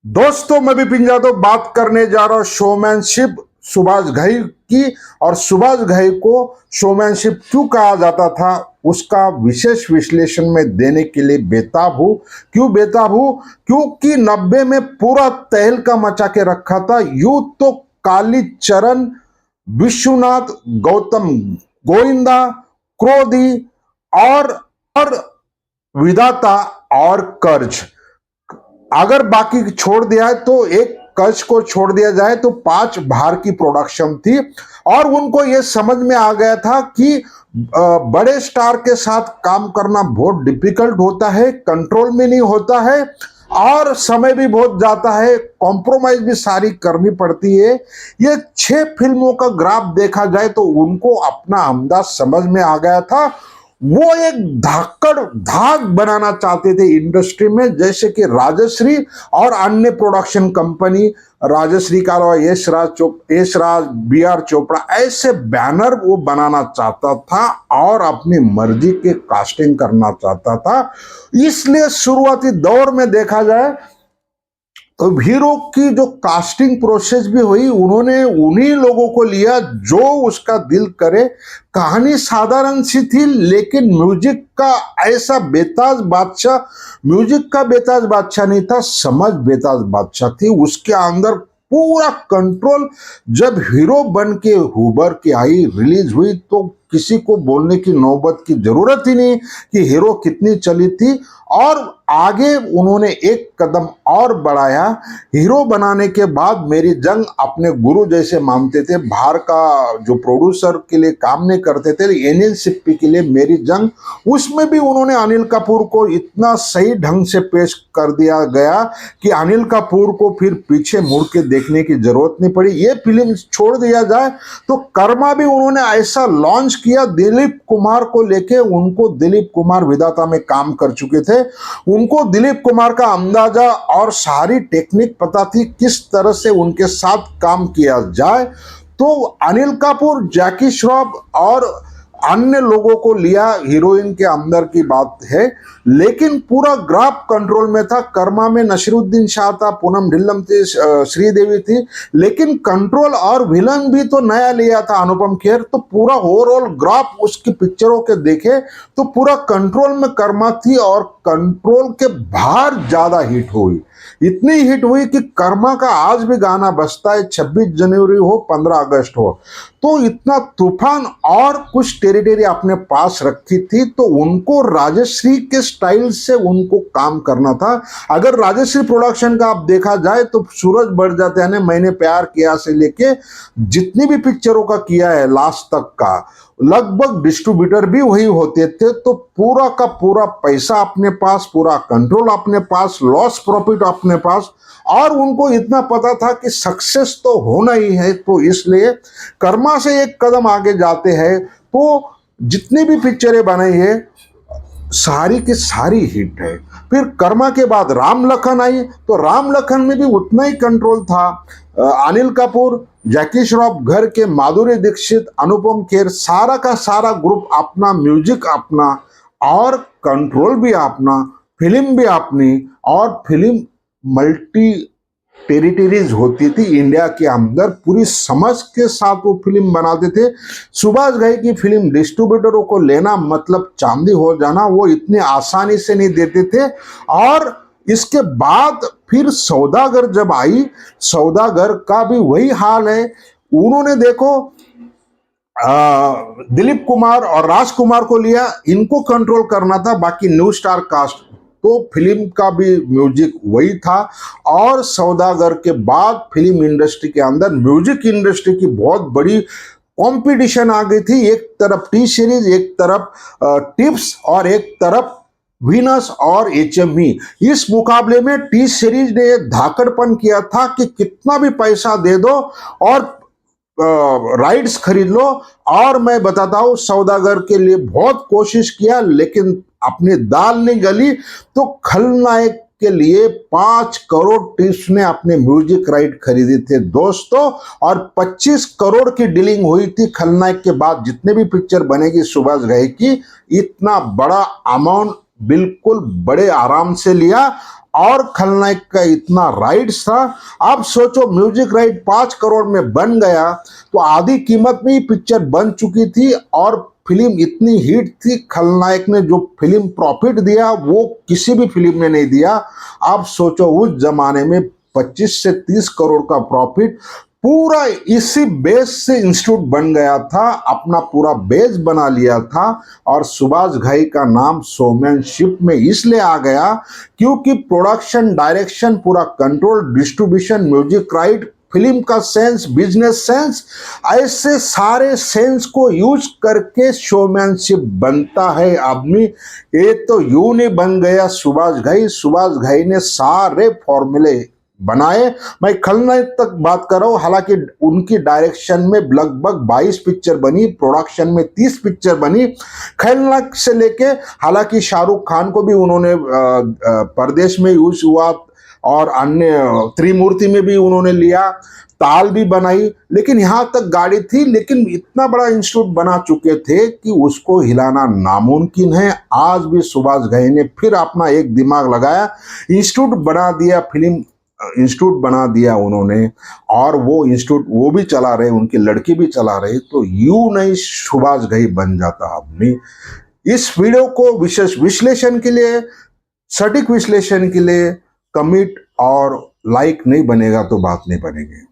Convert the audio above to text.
दोस्तों, मैं विपिन यादव बात करने जा रहा हूं शोमैनशिप सुभाष घई की। और सुभाष घई को शोमैनशिप क्यों कहा जाता था उसका विशेष विश्लेषण में देने के लिए बेताब हूं। क्यों बेताब हूं? क्योंकि 90 में पूरा तहलका मचा के रखा था। यूं तो कालीचरण, विश्वनाथ, गौतम गोविंदा, क्रोधी और विधाता और कर्ज, अगर बाकी छोड़ दिया है तो एक कच्छ को छोड़ दिया जाए तो 5 भार की प्रोडक्शन थी। और उनको यह समझ में आ गया था कि बड़े स्टार के साथ काम करना बहुत डिफिकल्ट होता है, कंट्रोल में नहीं होता है और समय भी बहुत जाता है, कॉम्प्रोमाइज भी सारी करनी पड़ती है। ये 6 फिल्मों का ग्राफ देखा जाए तो उनको अपना अंदाज समझ में आ गया था। वो एक धाकड़ धाक बनाना चाहते थे इंडस्ट्री में, जैसे कि राजश्री और अन्य प्रोडक्शन कंपनी, राजश्री का यश राज, बी.आर. चोपड़ा, ऐसे बैनर वो बनाना चाहता था और अपनी मर्जी के कास्टिंग करना चाहता था। इसलिए शुरुआती दौर में देखा जाए तो हीरो की जो कास्टिंग प्रोसेस भी हुई, उन्होंने उन्हीं लोगों को लिया जो उसका दिल करे। कहानी साधारण सी थी, लेकिन म्यूजिक का ऐसा बेताज बादशाह, म्यूजिक का बेताज बादशाह नहीं था, समझ बेताज बादशाह थी। उसके अंदर पूरा कंट्रोल। जब हीरो बन के उभर के आई, रिलीज हुई, तो किसी को बोलने की नौबत की जरूरत ही नहीं कि हीरो कितनी चली थी। और आगे उन्होंने एक कदम और बढ़ाया। हीरो बनाने के बाद मेरी जंग अपने गुरु जैसे मानते थे। बाहर का जो प्रोड्यूसर के लिए काम नहीं करते थे, एनएनसीपी के लिए मेरी जंग, उसमें भी उन्होंने अनिल कपूर को इतना सही ढंग से पेश कर दिया गया कि अनिल कपूर को फिर पीछे मुड़ के देखने की जरूरत नहीं पड़ी। ये फिल्म छोड़ दिया जाए तो कर्मा भी उन्होंने ऐसा लॉन्च किया दिलीप कुमार को लेके। उनको दिलीप कुमार विधाता में काम कर चुके थे, उनको दिलीप कुमार का अंदाजा और सारी टेक्निक पता थी किस तरह से उनके साथ काम किया जाए। तो अनिल कपूर, जैकी श्रॉफ और अन्य लोगों को लिया। हीरोइन के अंदर की बात है, लेकिन पूरा ग्राफ कंट्रोल में था। कर्मा में नसीरुद्दीन शाह था, पूनम ढिल्लम थी, श्रीदेवी थी, लेकिन कंट्रोल और विलन भी तो नया लिया था, अनुपम खेर। तो पूरा ओवरऑल ग्राफ उसकी पिक्चरों के देखे तो पूरा कंट्रोल में कर्मा थी और कंट्रोल के बाहर ज्यादा हिट हुई। इतनी हिट हुई कि कर्मा का आज भी गाना बजता है, 26 जनवरी हो, 15 अगस्त हो। तो इतना तूफान और कुछ टेरिटरी अपने पास रखी थी, तो उनको राजश्री के स्टाइल से उनको काम करना था। अगर राजश्री प्रोडक्शन का आप देखा जाए तो सूरज बढ़ जाते हैं, मैंने प्यार किया से लेके जितनी भी पिक्चरों का किया है लास्ट तक का, लगभग डिस्ट्रीब्यूटर भी वही होते थे। तो पूरा का पूरा पैसा अपने पास, पूरा कंट्रोल अपने पास, लॉस प्रॉफिट अपने पास, और उनको इतना पता था कि सक्सेस तो होना ही है। तो इसलिए कर्मा से एक कदम आगे जाते हैं। तो जितनी भी पिक्चरें बनाई है सारी की सारी हिट है। फिर कर्मा के बाद राम लखन आई, तो राम लखन में भी उतना ही कंट्रोल था। अनिल कपूर, जैकी श्रॉफ घर के, माधुरी दीक्षित, अनुपम खेर, सारा का सारा ग्रुप अपना, म्यूजिक अपना और कंट्रोल भी अपना, फिल्म भी अपनी। और फिल्म मल्टी टेरिटरीज होती थी इंडिया के अंदर, पूरी समझ के साथ वो फिल्म बनाते थे। सुभाष घई की फिल्म डिस्ट्रीब्यूटरों को लेना मतलब चांदी हो जाना, वो इतनी आसानी से नहीं देते थे। और इसके बाद फिर सौदागर जब आई, सौदागर का भी वही हाल है। उन्होंने देखो दिलीप कुमार और राजकुमार को लिया, इनको कंट्रोल करना था, बाकी न्यू स्टार कास्ट। तो फिल्म का भी म्यूजिक वही था। और सौदागर के बाद फिल्म इंडस्ट्री के अंदर म्यूजिक इंडस्ट्री की बहुत बड़ी कंपटीशन आ गई थी। एक तरफ टी सीरीज, एक तरफ टिप्स और एक तरफ वीनस और एचएमई। इस मुकाबले में टी सीरीज ने धाकड़पन किया था कि कितना भी पैसा दे दो और राइट्स खरीद लो। और मैं बताता हूं, सौदागर के लिए बहुत कोशिश किया, लेकिन अपनी दाल नहीं गली। तो खलनायक के लिए 5 करोड़ टिप्स ने अपने म्यूजिक राइट खरीदे थे दोस्तों, और 25 करोड़ की डीलिंग हुई थी खलनायक के बाद। जितने भी पिक्चर बनेगी सुभाष घई की, इतना बड़ा अमाउंट बिल्कुल बड़े आराम से लिया। और खलनायक का इतना राइट्स था। अब सोचो म्यूजिक राइट 5 करोड़ में बन गया तो आधी कीमत में ही पिक्चर बन चुकी थी और फिल्म इतनी हिट थी। खलनायक ने जो फिल्म प्रॉफिट दिया वो किसी भी फिल्म ने नहीं दिया। अब सोचो उस जमाने में 25 से 30 करोड़ का प्रॉफिट पूरा इसी बेस से इंस्टीट्यूट बन गया था, अपना पूरा बेस बना लिया था। और सुभाष घई का नाम शोमैनशिप में इसलिए आ गया क्योंकि प्रोडक्शन, डायरेक्शन पूरा control, distribution, music right, film का सेंस, बिजनेस सेंस, ऐसे सारे सेंस को यूज करके शोमैनशिप बनता है आदमी। ये तो यूं नहीं बन गया सुभाष घई। सुभाष घई ने सारे फॉर्मूले बनाए। मैं खलनायक तक बात कर रहा हूं, हालांकि उनकी डायरेक्शन में लगभग 22 पिक्चर बनी, प्रोडक्शन में 30 पिक्चर बनी। खलनायक से लेके, हालांकि शाहरुख खान को भी उन्होंने परदेश में यूज हुआ और अन्य त्रिमूर्ति में भी उन्होंने लिया, ताल भी बनाई, लेकिन यहां तक गाड़ी थी। लेकिन इतना बड़ा इंस्टीट्यूट बना चुके थे कि उसको हिलाना नामुमकिन है। आज भी सुभाष घई ने फिर अपना एक दिमाग लगाया, इंस्टीट्यूट बना दिया, फिल्म इंस्टीट्यूट बना दिया उन्होंने, और वो इंस्टीट्यूट वो भी चला रहे, उनकी लड़की भी चला रहे। तो यूं नहीं सुभाष घई बन जाता आदमी। इस वीडियो को विशेष विश्लेषण के लिए, सटीक विश्लेषण के लिए कमेंट और लाइक नहीं बनेगा तो बात नहीं बनेगी।